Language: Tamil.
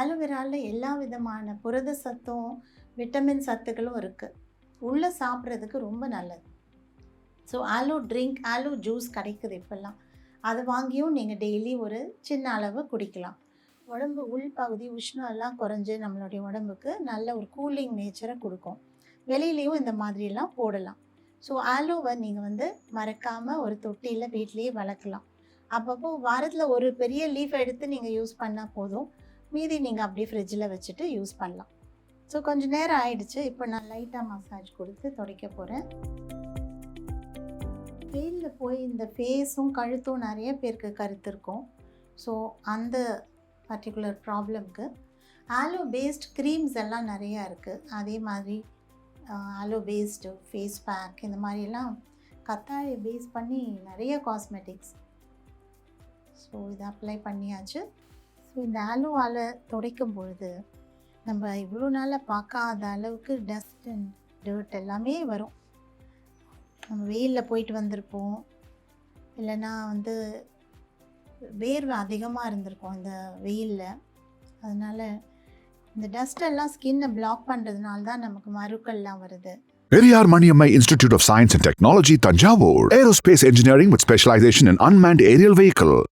ஆலோவேராவில் எல்லா விதமான புரத சத்தும் விட்டமின் சத்துக்களும் இருக்குது. உள்ளே சாப்பிட்றதுக்கு ரொம்ப நல்லது. ஸோ ஆலோ ஜூஸ் கிடைக்குது இப்போல்லாம். அதை வாங்கியும் நீங்கள் டெய்லி ஒரு சின்ன அளவு குடிக்கலாம். உடம்பு உள்பகுதி உஷ்ணம் எல்லாம் குறைஞ்சி நம்மளுடைய உடம்புக்கு நல்ல ஒரு கூலிங் நேச்சரை கொடுக்கும். வெளியிலையும் இந்த மாதிரியெல்லாம் போடலாம். ஸோ ஆலோவை நீங்கள் மறக்காமல் ஒரு தொட்டியில் வீட்டிலேயே வளர்க்கலாம். அப்பப்போ வாரத்தில் ஒரு பெரிய லீஃப் எடுத்து நீங்கள் யூஸ் பண்ணால் போதும். மீதி நீங்கள் அப்படியே ஃப்ரிட்ஜில் வச்சுட்டு யூஸ் பண்ணலாம். ஸோ கொஞ்சம் நேரம் ஆயிடுச்சு. இப்போ நான் லைட்டாக மசாஜ் கொடுத்து துடைக்க போகிறேன். வெயிலில் போய் இந்த ஃபேஸும் கழுத்தும் நிறைய பேருக்கு கருத்து இருக்கும். ஸோ அந்த பர்டிகுலர் ப்ராப்ளம்க்கு ஆலோ பேஸ்ட் க்ரீம்ஸ் எல்லாம் நிறையா இருக்குது. அதே மாதிரி ஆலோ பேஸ்டு ஃபேஸ் பேக் இந்த மாதிரியெல்லாம் கத்தாழை பேஸ் பண்ணி நிறைய காஸ்மெட்டிக்ஸ். ஸோ இதை அப்ளை பண்ணியாச்சு. ஸோ இந்த ஆலோவால் துடைக்கும் பொழுது நம்ம இவ்வளோ நாளாக பார்க்காத அளவுக்கு டஸ்ட் அண்ட் டர்ட் எல்லாமே வரும். நம்ம வெயிலில் போயிட்டு வந்திருப்போம், இல்லைன்னா வேர்வை அதிகமாக இருந்திருக்கும் இந்த வெயிலில். அதனால் இந்த டஸ்டெல்லாம் ஸ்கின்னை பிளாக் பண்ணுறதுனால தான் நமக்கு மருக்கள்லாம் வருது. Periyar Maniammai Institute of Science and Technology, Tanjavur. Aerospace engineering with specialization in unmanned aerial vehicle.